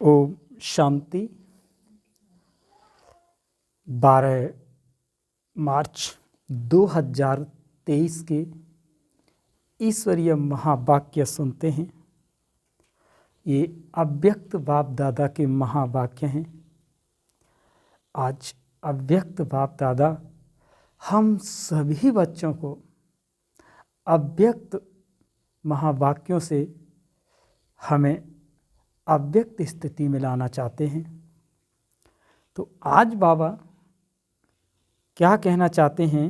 ओम शांति। 12 मार्च 2023 के ईश्वरीय महावाक्य सुनते हैं। ये अव्यक्त बाप दादा के महावाक्य हैं। आज अव्यक्त बाप दादा हम सभी बच्चों को अव्यक्त महावाक्यों से हमें अव्यक्त स्थिति में लाना चाहते हैं। तो आज बाबा क्या कहना चाहते हैं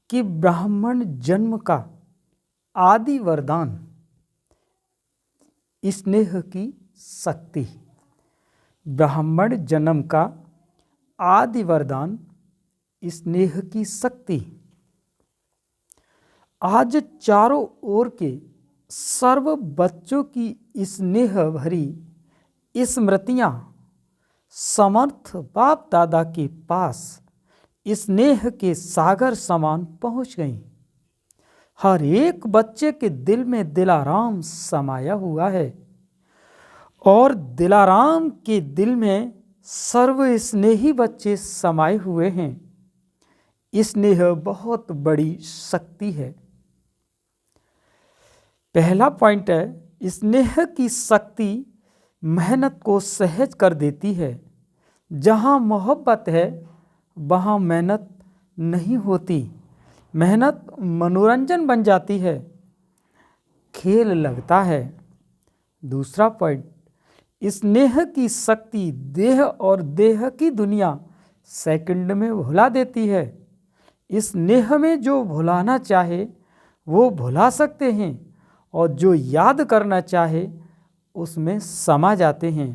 कि ब्राह्मण जन्म का आदि वरदान स्नेह की शक्ति। ब्राह्मण जन्म का आदि वरदान स्नेह की शक्ति। आज चारों ओर के सर्व बच्चों की स्नेह भरी स्मृतियाँ समर्थ बाप दादा के पास स्नेह के सागर समान पहुँच गईं। हर एक बच्चे के दिल में दिलाराम समाया हुआ है और दिलाराम के दिल में सर्व स्नेही बच्चे समाये हुए हैं। स्नेह बहुत बड़ी शक्ति है। पहला पॉइंट है, स्नेह की शक्ति मेहनत को सहज कर देती है। जहाँ मोहब्बत है वहाँ मेहनत नहीं होती। मेहनत मनोरंजन बन जाती है, खेल लगता है। दूसरा पॉइंट, स्नेह की शक्ति देह और देह की दुनिया सेकंड में भुला देती है। स्नेह में जो भुलाना चाहे वो भुला सकते हैं और जो याद करना चाहे उसमें समा जाते हैं।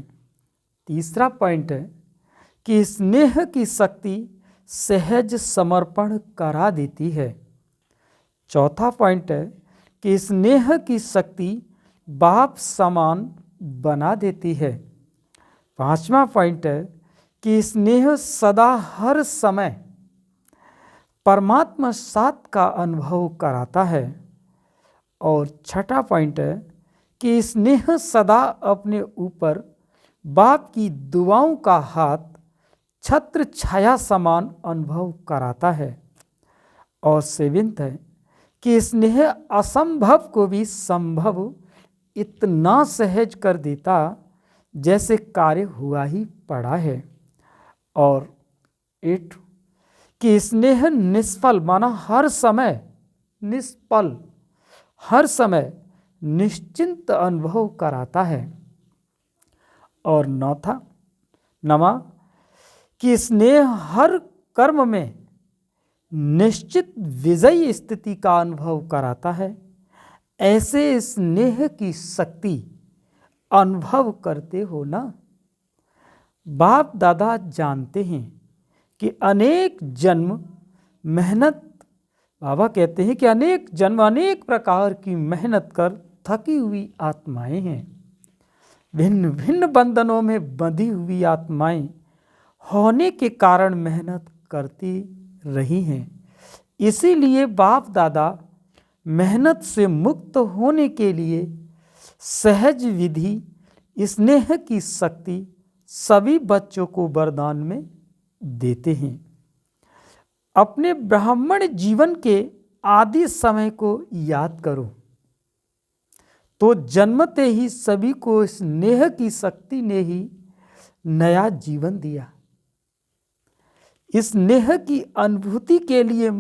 तीसरा पॉइंट है कि स्नेह की शक्ति सहज समर्पण करा देती है। चौथा पॉइंट है कि स्नेह की शक्ति बाप समान बना देती है। पांचवा पॉइंट है कि स्नेह सदा हर समय परमात्मा साथ का अनुभव कराता है। और छठा पॉइंट है कि स्नेह सदा अपने ऊपर बाप की दुआओं का हाथ छत्र छाया समान अनुभव कराता है। और सेवेंथ है कि स्नेह असंभव को भी संभव इतना सहज कर देता जैसे कार्य हुआ ही पड़ा है। और 8 कि स्नेह निष्फल माना हर समय निष्फल हर समय निश्चिंत अनुभव कराता है। और नवा कि स्नेह हर कर्म में निश्चित विजयी स्थिति का अनुभव कराता है। ऐसे स्नेह की शक्ति अनुभव करते हो ना। बाप दादा जानते हैं कि अनेक जन्म मेहनत, बाबा कहते हैं कि अनेक जन्म अनेक प्रकार की मेहनत कर थकी हुई आत्माएं हैं। भिन्न भिन्न बंधनों में बंधी हुई आत्माएं होने के कारण मेहनत करती रही हैं। इसीलिए बाप दादा मेहनत से मुक्त होने के लिए सहज विधि स्नेह की शक्ति सभी बच्चों को वरदान में देते हैं। अपने ब्राह्मण जीवन के आदि समय को याद करो तो जन्मते ही सभी को स्नेह की शक्ति ने ही नया जीवन दिया। स्नेह की अनुभूति के लिए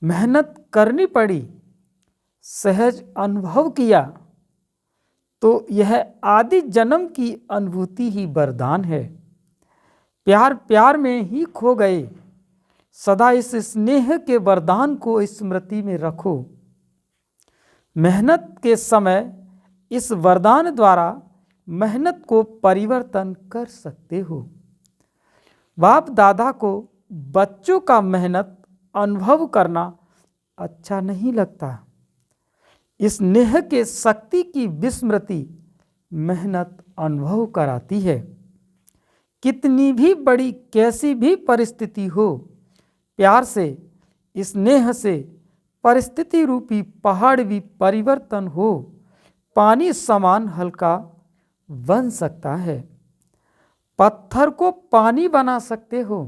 मेहनत करनी पड़ी, सहज अनुभव किया तो यह आदि जन्म की अनुभूति ही वरदान है। प्यार में ही खो गए। सदा इस स्नेह के वरदान को स्मृति में रखो। मेहनत के समय इस वरदान द्वारा मेहनत को परिवर्तन कर सकते हो। बाप दादा को बच्चों का मेहनत अनुभव करना अच्छा नहीं लगता। स्नेह के शक्ति की विस्मृति मेहनत अनुभव कराती है। कितनी भी बड़ी कैसी भी परिस्थिति हो, प्यार से स्नेह से परिस्थिति रूपी पहाड़ भी परिवर्तन हो, पानी समान हल्का बन सकता है। पत्थर को पानी बना सकते हो।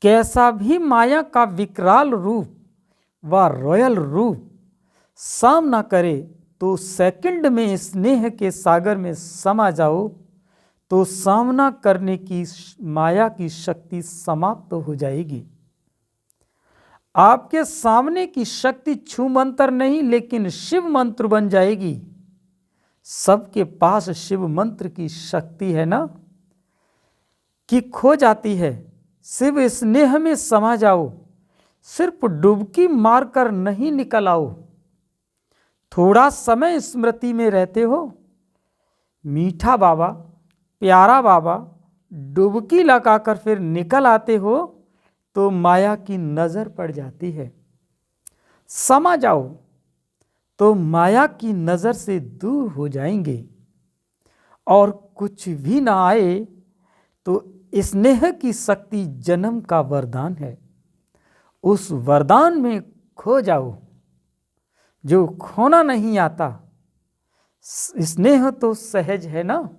कैसा भी माया का विकराल रूप व रॉयल रूप सामना करे तो सेकंड में स्नेह के सागर में समा जाओ तो सामना करने की माया की शक्ति समाप्त हो जाएगी। आपके सामने की शक्ति छू मंत्र नहीं लेकिन शिव मंत्र बन जाएगी। सबके पास शिव मंत्र की शक्ति है ना कि खो जाती है। शिव स्नेह में समा जाओ, सिर्फ डुबकी मारकर नहीं निकल आओ। थोड़ा समय स्मृति में रहते हो, मीठा बाबा, प्यारा बाबा, डुबकी लगाकर फिर निकल आते हो तो माया की नजर पड़ जाती है। समा जाओ तो माया की नजर से दूर हो जाएंगे और कुछ भी ना आए तो स्नेह की शक्ति जन्म का वरदान है। उस वरदान में खो जाओ जो खोना नहीं आता। स्नेह तो सहज है ना,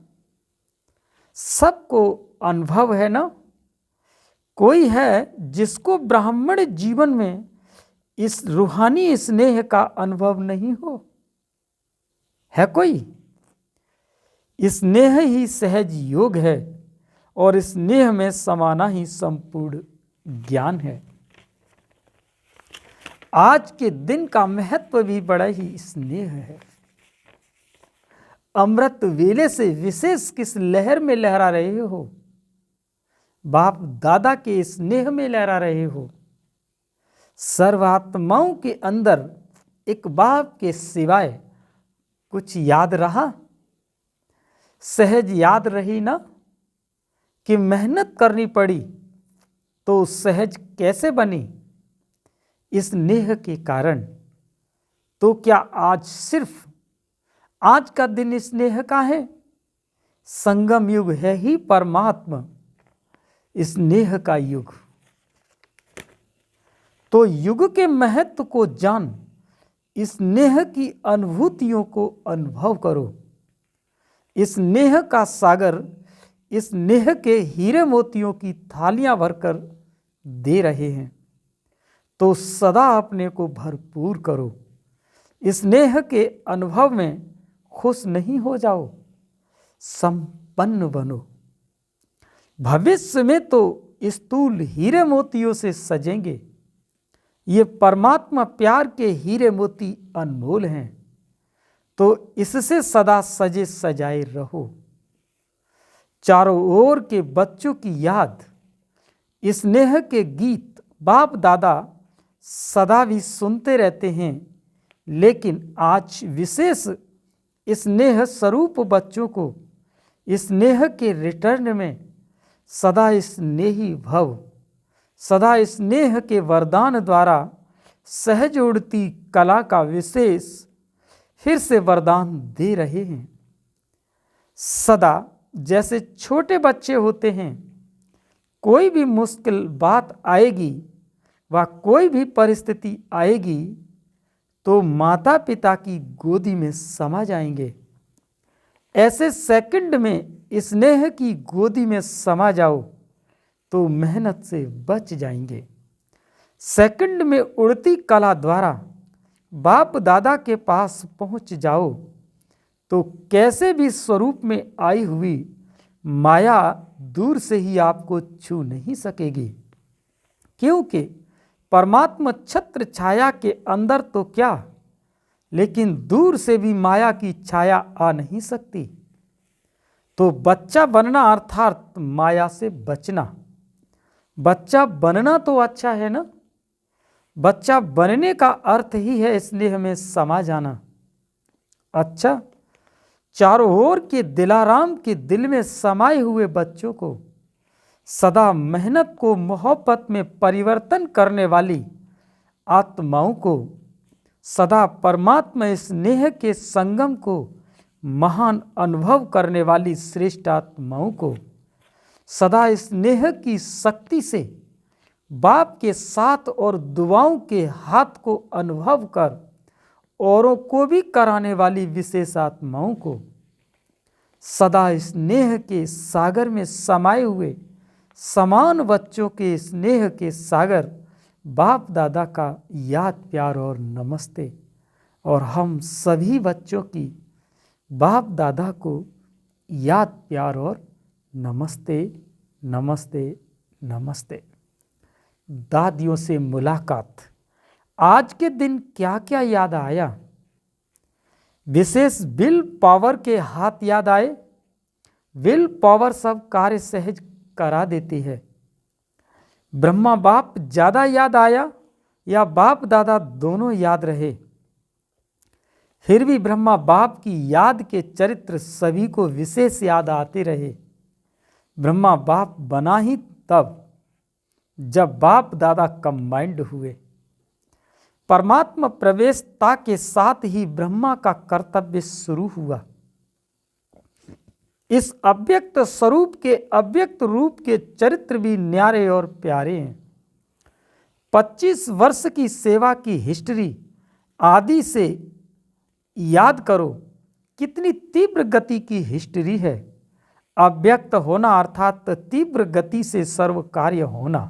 सबको अनुभव है ना। कोई है जिसको ब्राह्मण जीवन में इस रूहानी स्नेह का अनुभव नहीं हो? है कोई? स्नेह ही सहज योग है और स्नेह में समाना ही संपूर्ण ज्ञान है। आज के दिन का महत्व भी बड़ा ही स्नेह है। अमृत वेले से विशेष किस लहर में लहरा रहे हो? बाप दादा के स्नेह में लहरा रहे हो। सर्वात्माओं के अंदर एक बाप के सिवाय कुछ याद रहा? सहज याद रही ना कि मेहनत करनी पड़ी तो सहज कैसे बनी? स्नेह के कारण। तो क्या आज सिर्फ आज का दिन स्नेह का है? संगम युग है ही परमात्मा स्नेह का युग। तो युग के महत्व को जान, स्नेह की अनुभूतियों को अनुभव करो। स्नेह का सागर स्नेह के हीरे मोतियों की थालियां भरकर दे रहे हैं, तो सदा अपने को भरपूर करो। स्नेह के अनुभव में खुश नहीं हो जाओ, संपन्न बनो। भविष्य में तो स्थूल हीरे मोतियों से सजेंगे। ये परमात्मा प्यार के हीरे मोती अनमोल हैं, तो इससे सदा सजे सजाए रहो। चारों ओर के बच्चों की याद, स्नेह के गीत बाप दादा सदा भी सुनते रहते हैं, लेकिन आज विशेष स्नेह स्वरूप बच्चों को स्नेह के रिटर्न में सदा स्नेही भव, सदा स्नेह के वरदान द्वारा सहज उड़ती कला का विशेष फिर से वरदान दे रहे हैं। सदा जैसे छोटे बच्चे होते हैं, कोई भी मुश्किल बात आएगी व कोई भी परिस्थिति आएगी तो माता पिता की गोदी में समा जाएंगे। ऐसे सेकंड में स्नेह की गोदी में समा जाओ तो मेहनत से बच जाएंगे। सेकंड में उड़ती कला द्वारा बाप दादा के पास पहुंच जाओ तो कैसे भी स्वरूप में आई हुई माया दूर से ही आपको छू नहीं सकेगी, क्योंकि परमात्मा छत्र छाया के अंदर तो क्या, लेकिन दूर से भी माया की छाया आ नहीं सकती। तो बच्चा बनना अर्थात माया से बचना। बच्चा बनना तो अच्छा है ना, बच्चा बनने का अर्थ ही है स्नेह में समा जाना। अच्छा, चारों ओर के दिलाराम के दिल में समाये हुए बच्चों को सदा मेहनत को मोहब्बत में परिवर्तन करने वाली आत्माओं को, सदा परमात्मा स्नेह के संगम को महान अनुभव करने वाली श्रेष्ठ आत्माओं को, सदा स्नेह की शक्ति से बाप के साथ और दुआओं के हाथ को अनुभव कर औरों को भी कराने वाली विशेष आत्माओं को सदा स्नेह के सागर में समाये हुए समान बच्चों के स्नेह के सागर बाप दादा का याद प्यार और नमस्ते। और हम सभी बच्चों की बाप दादा को याद प्यार और नमस्ते नमस्ते नमस्ते। दादियों से मुलाकात, आज के दिन क्या क्या याद आया? विशेष विल पावर के हाथ याद आए। विल पावर सब कार्य सहज करा देती है। ब्रह्मा बाप ज्यादा याद आया या बाप दादा दोनों याद रहे? फिर भी ब्रह्मा बाप की याद के चरित्र सभी को विशेष याद आते रहे। ब्रह्मा बाप बना ही तब जब बाप दादा कंबाइंड हुए। परमात्मा प्रवेशता के साथ ही ब्रह्मा का कर्तव्य शुरू हुआ। इस अव्यक्त स्वरूप के अव्यक्त रूप के चरित्र भी न्यारे और प्यारे हैं। 25 वर्ष की सेवा की हिस्ट्री आदि से याद करो, कितनी तीव्र गति की हिस्ट्री है। अव्यक्त होना अर्थात तीव्र गति से सर्व कार्य होना।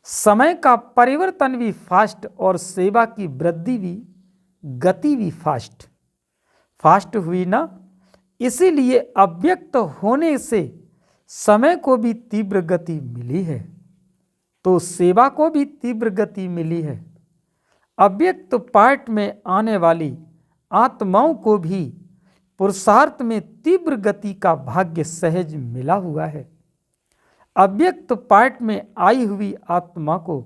समय का परिवर्तन भी फास्ट और सेवा की वृद्धि भी गति भी फास्ट हुई ना। इसीलिए अव्यक्त होने से समय को भी तीव्र गति मिली है, तो सेवा को भी तीव्र गति मिली है। अव्यक्त पार्ट में आने वाली आत्माओं को भी पुरुषार्थ में तीव्र गति का भाग्य सहज मिला हुआ है। अव्यक्त पार्ट में आई हुई आत्मा को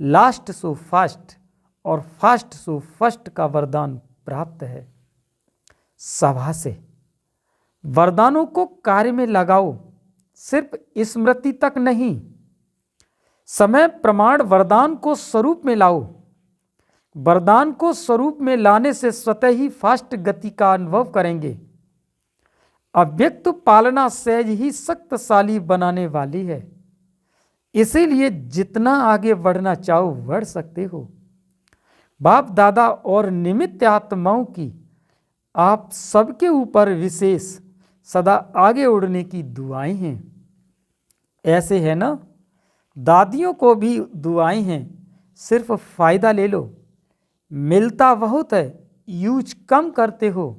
लास्ट सो फास्ट और फास्ट सो फर्स्ट का वरदान प्राप्त है। सभा से वरदानों को कार्य में लगाओ, सिर्फ स्मृति तक नहीं। समय प्रमाण वरदान को स्वरूप में लाओ। वरदान को स्वरूप में लाने से स्वतः ही फास्ट गति का अनुभव करेंगे। अव्यक्त पालना सहज ही शक्तिशाली बनाने वाली है। इसीलिए जितना आगे बढ़ना चाहो बढ़ सकते हो। बाप दादा और निमित्त आत्माओं की आप सबके ऊपर विशेष सदा आगे उड़ने की दुआएं हैं। ऐसे है ना, दादियों को भी दुआएं हैं, सिर्फ फायदा ले लो। मिलता बहुत है, यूज कम करते हो।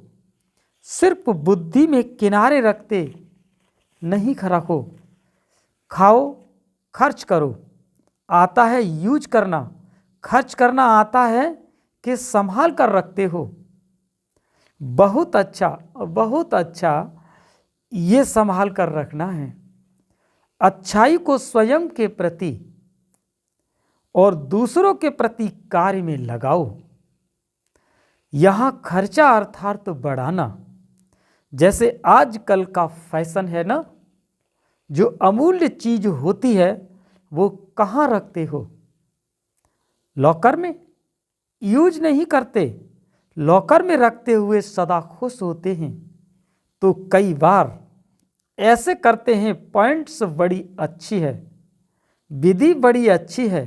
सिर्फ बुद्धि में किनारे रखते नहीं रखो। खाओ, खर्च करो, आता है यूज करना। खर्च करना आता है कि संभाल कर रखते हो। बहुत अच्छा, बहुत अच्छा, ये संभाल कर रखना है। अच्छाई को स्वयं के प्रति और दूसरों के प्रति कार्य में लगाओ। यहां खर्चा अर्थात बढ़ाना, जैसे आजकल का फैशन है ना, जो अमूल्य चीज होती है वो कहाँ रखते हो? लॉकर में। यूज नहीं करते, लॉकर में रखते हुए सदा खुश होते हैं। तो कई बार ऐसे करते हैं। पॉइंट्स बड़ी अच्छी है, विधि बड़ी अच्छी है,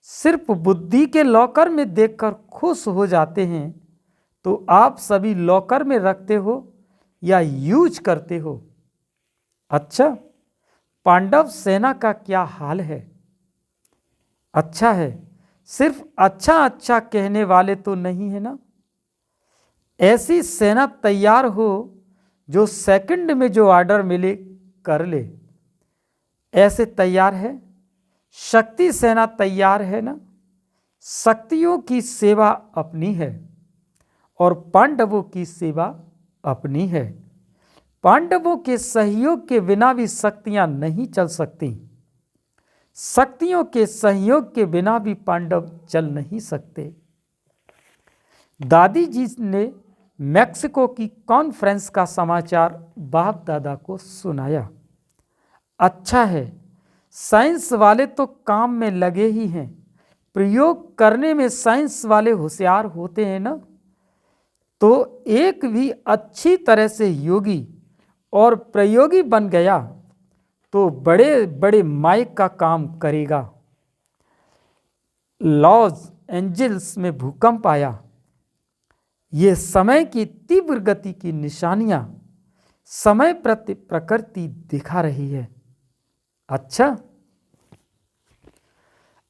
सिर्फ बुद्धि के लॉकर में देखकर खुश हो जाते हैं। तो आप सभी लॉकर में रखते हो या यूज करते हो? अच्छा, पांडव सेना का क्या हाल है? अच्छा है। सिर्फ अच्छा अच्छा कहने वाले तो नहीं है ना। ऐसी सेना तैयार हो जो सेकंड में जो ऑर्डर मिले कर ले। ऐसे तैयार है। शक्ति सेना तैयार है ना। शक्तियों की सेवा अपनी है और पांडवों की सेवा अपनी है। पांडवों के सहयोग के बिना भी शक्तियां नहीं चल सकती। शक्तियों के सहयोग के बिना भी पांडव चल नहीं सकते। दादी जी ने मैक्सिको की कॉन्फ्रेंस का समाचार बाप दादा को सुनाया। अच्छा है, साइंस वाले तो काम में लगे ही हैं। प्रयोग करने में साइंस वाले होशियार होते हैं ना। तो एक भी अच्छी तरह से योगी और प्रयोगी बन गया तो बड़े बड़े माइक का काम करेगा। लॉस एंजल्स में भूकंप आया। ये समय की तीव्र गति की निशानियां समय प्रति प्रकृति दिखा रही है। अच्छा,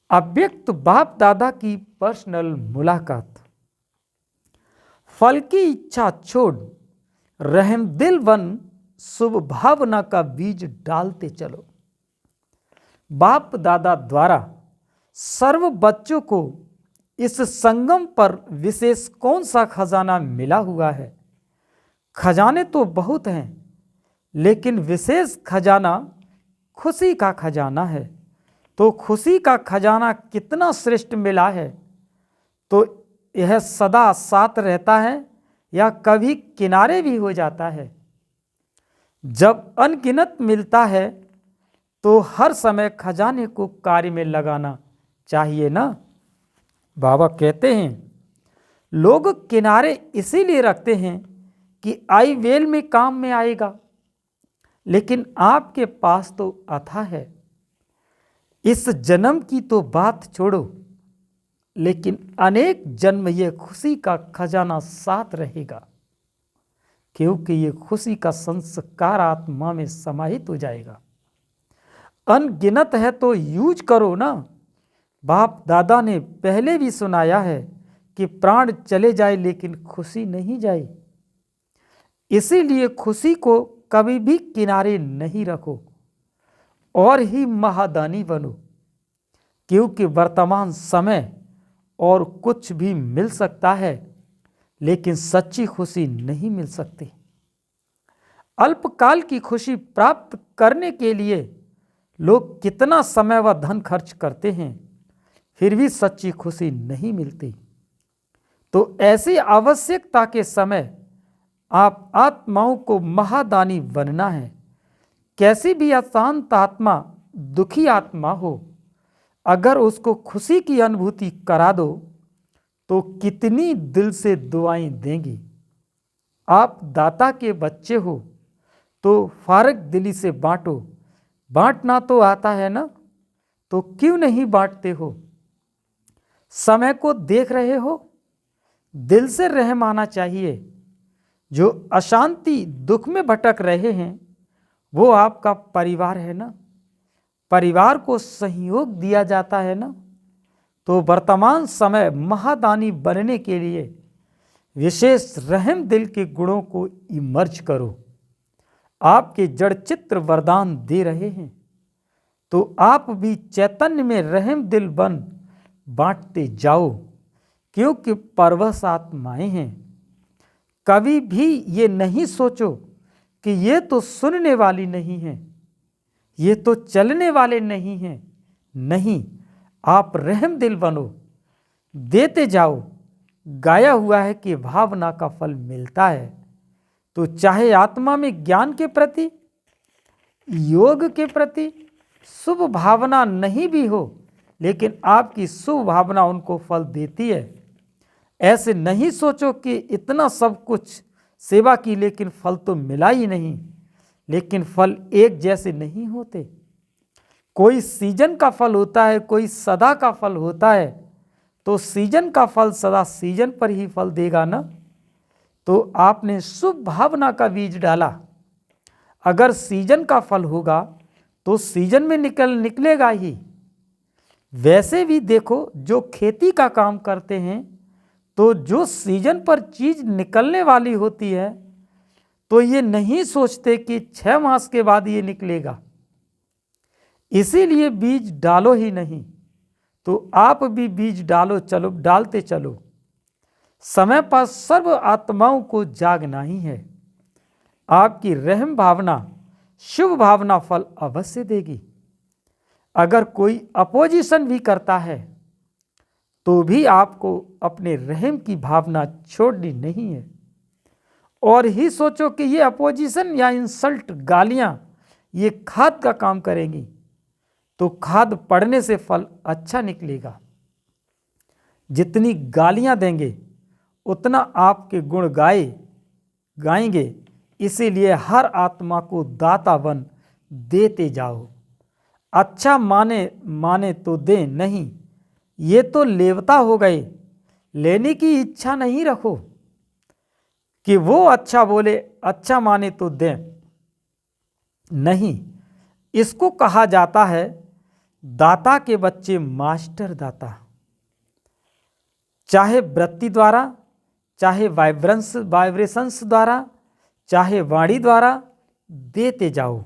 अव्यक्त बाप दादा की पर्सनल मुलाकात। फल की इच्छा छोड़ रहमदिल बन शुभ भावना का बीज डालते चलो। बाप दादा द्वारा सर्व बच्चों को इस संगम पर विशेष कौन सा खजाना मिला हुआ है? खजाने तो बहुत हैं, लेकिन विशेष खजाना खुशी का खजाना है। तो खुशी का खजाना कितना श्रेष्ठ मिला है? तो यह सदा साथ रहता है या कभी किनारे भी हो जाता है? जब अनगिनत मिलता है तो हर समय खजाने को कार्य में लगाना चाहिए ना। बाबा कहते हैं, लोग किनारे इसीलिए रखते हैं कि आई वेल में काम में आएगा, लेकिन आपके पास तो अथाह है। इस जन्म की तो बात छोड़ो, लेकिन अनेक जन्म ये खुशी का खजाना साथ रहेगा, क्योंकि ये खुशी का संस्कार आत्मा में समाहित हो जाएगा। अनगिनत है तो यूज करो ना। बाप दादा ने पहले भी सुनाया है कि प्राण चले जाए लेकिन खुशी नहीं जाए। इसीलिए खुशी को कभी भी किनारे नहीं रखो और ही महादानी बनो, क्योंकि वर्तमान समय और कुछ भी मिल सकता है, लेकिन सच्ची खुशी नहीं मिल सकती। अल्पकाल की खुशी प्राप्त करने के लिए लोग कितना समय व धन खर्च करते हैं, फिर भी सच्ची खुशी नहीं मिलती। तो ऐसी आवश्यकता के समय आप आत्माओं को महादानी बनना है। कैसी भी अशांत आत्मा, दुखी आत्मा हो, अगर उसको खुशी की अनुभूति करा दो तो कितनी दिल से दुआएं देंगी। आप दाता के बच्चे हो तो फारग दिली से बांटो। बांटना तो आता है ना, तो क्यों नहीं बांटते हो? समय को देख रहे हो, दिल से रहम आना चाहिए। जो अशांति दुख में भटक रहे हैं वो आपका परिवार है ना, परिवार को सहयोग दिया जाता है ना। तो वर्तमान समय महादानी बनने के लिए विशेष रहम दिल के गुणों को इमर्ज करो। आपके जड़ चित्र वरदान दे रहे हैं, तो आप भी चैतन्य में रहम दिल बन बांटते जाओ, क्योंकि परवश आत्माएं हैं। कभी भी ये नहीं सोचो कि ये तो सुनने वाली नहीं है, ये तो चलने वाले नहीं हैं। नहीं, आप रहम दिल बनो, देते जाओ। गाया हुआ है कि भावना का फल मिलता है। तो चाहे आत्मा में ज्ञान के प्रति, योग के प्रति शुभ भावना नहीं भी हो, लेकिन आपकी शुभ भावना उनको फल देती है। ऐसे नहीं सोचो कि इतना सब कुछ सेवा की लेकिन फल तो मिला ही नहीं। लेकिन फल एक जैसे नहीं होते। कोई सीजन का फल होता है, कोई सदा का फल होता है। तो सीजन का फल सदा सीजन पर ही फल देगा ना। तो आपने शुभ भावना का बीज डाला, अगर सीजन का फल होगा तो सीजन में निकलेगा ही। वैसे भी देखो, जो खेती का काम करते हैं, तो जो सीजन पर चीज निकलने वाली होती है, तो ये नहीं सोचते कि 6 मास के बाद ये निकलेगा, इसीलिए बीज डालो ही नहीं। तो आप भी बीज डालो, चलो डालते चलो। समय पर सर्व आत्माओं को जागना ही है। आपकी रहम भावना, शुभ भावना फल अवश्य देगी। अगर कोई अपोजिशन भी करता है तो भी आपको अपने रहम की भावना छोड़नी नहीं है। और ही सोचो कि ये अपोजिशन या इंसल्ट, गालियां, ये खाद का काम करेंगी, तो खाद पड़ने से फल अच्छा निकलेगा। जितनी गालियां देंगे उतना आपके गुण गाएंगे। इसीलिए हर आत्मा को दाता बन देते जाओ। अच्छा माने तो दे, नहीं ये तो लेवता हो गए। लेने की इच्छा नहीं रखो, कि वो अच्छा बोले, अच्छा माने तो दें। नहीं, इसको कहा जाता है दाता के बच्चे मास्टर दाता। चाहे वृत्ति द्वारा, चाहे वाइब्रेशंस द्वारा, चाहे वाणी द्वारा देते जाओ।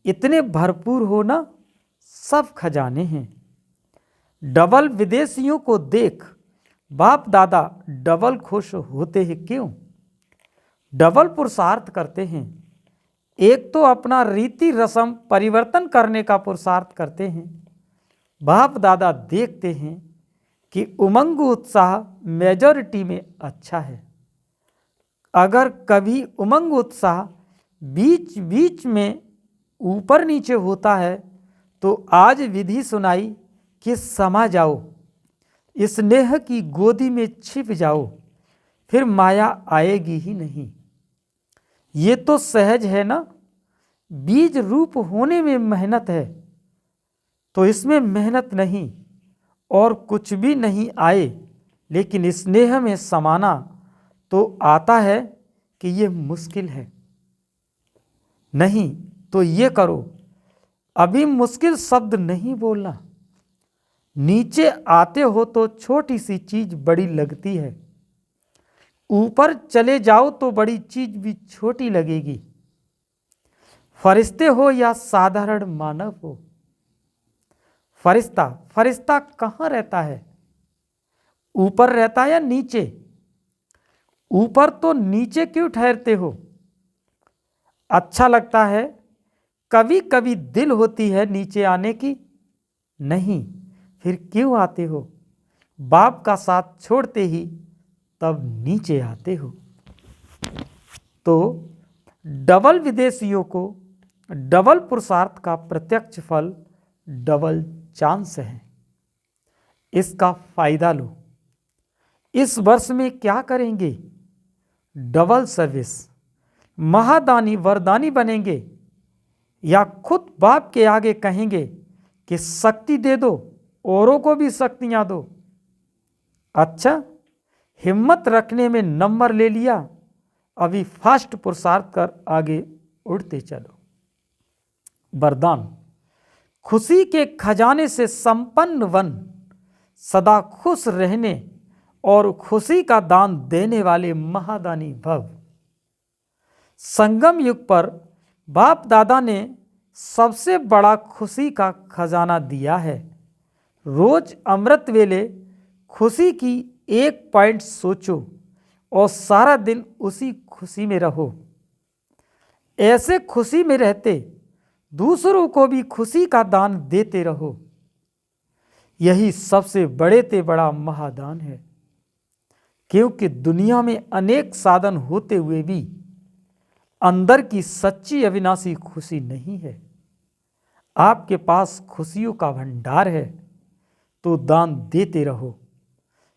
इतने भरपूर हो ना, सब खजाने हैं। डबल विदेशियों को देख बाप दादा डबल खुश होते हैं। क्यों? डबल पुरुषार्थ करते हैं। एक तो अपना रीति रस्म परिवर्तन करने का पुरुषार्थ करते हैं। बाप दादा देखते हैं कि उमंग उत्साह मेजॉरिटी में अच्छा है। अगर कभी उमंग उत्साह बीच बीच में ऊपर नीचे होता है तो आज विधि सुनाई कि समा जाओ, स्नेह की गोदी में छिप जाओ, फिर माया आएगी ही नहीं। ये तो सहज है ना। बीज रूप होने में मेहनत है, तो इसमें मेहनत नहीं और कुछ भी नहीं आए, लेकिन स्नेह में समाना तो आता है कि ये मुश्किल है। नहीं तो ये करो, अभी मुश्किल शब्द नहीं बोलना। नीचे आते हो तो छोटी सी चीज बड़ी लगती है, ऊपर चले जाओ तो बड़ी चीज भी छोटी लगेगी। फरिश्ते हो या साधारण मानव हो, फरिश्ता फरिश्ता कहाँ रहता है? ऊपर रहता है या नीचे? ऊपर तो नीचे क्यों ठहरते हो? अच्छा लगता है, कभी कभी दिल होती है नीचे आने की। नहीं, फिर क्यों आते हो? बाप का साथ छोड़ते ही तब नीचे आते हो। तो डबल विदेशियों को डबल पुरुषार्थ का प्रत्यक्ष फल डबल चांस है। इसका फायदा लो। इस वर्ष में क्या करेंगे? Double service. महादानी वरदानी बनेंगे या खुद बाप के आगे कहेंगे कि शक्ति दे दो, औरों को भी शक्तियां दो। अच्छा, हिम्मत रखने में नंबर ले लिया, अभी फास्ट पुरुषार्थ कर आगे उड़ते चलो। वरदान। खुशी के खजाने से संपन्न बन, सदा खुश रहने और खुशी का दान देने वाले महादानी भव। संगम युग पर बाप दादा ने सबसे बड़ा खुशी का खजाना दिया है। रोज अमृत वेले खुशी की एक पॉइंट सोचो और सारा दिन उसी खुशी में रहो। ऐसे खुशी में रहते दूसरों को भी खुशी का दान देते रहो। यही सबसे बड़े ते बड़ा महादान है, क्योंकि दुनिया में अनेक साधन होते हुए भी अंदर की सच्ची अविनाशी खुशी नहीं है। आपके पास खुशियों का भंडार है तो दान देते रहो,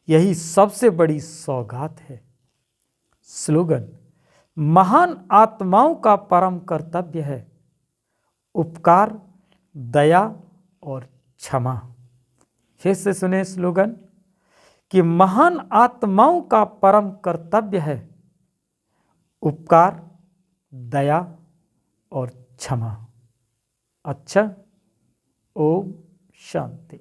यही सबसे बड़ी सौगात है। स्लोगन। महान आत्माओं का परम कर्तव्य है उपकार, दया और क्षमा। फिर से सुने स्लोगन कि महान आत्माओं का परम कर्तव्य है उपकार, दया और क्षमा। अच्छा, ओम शांति।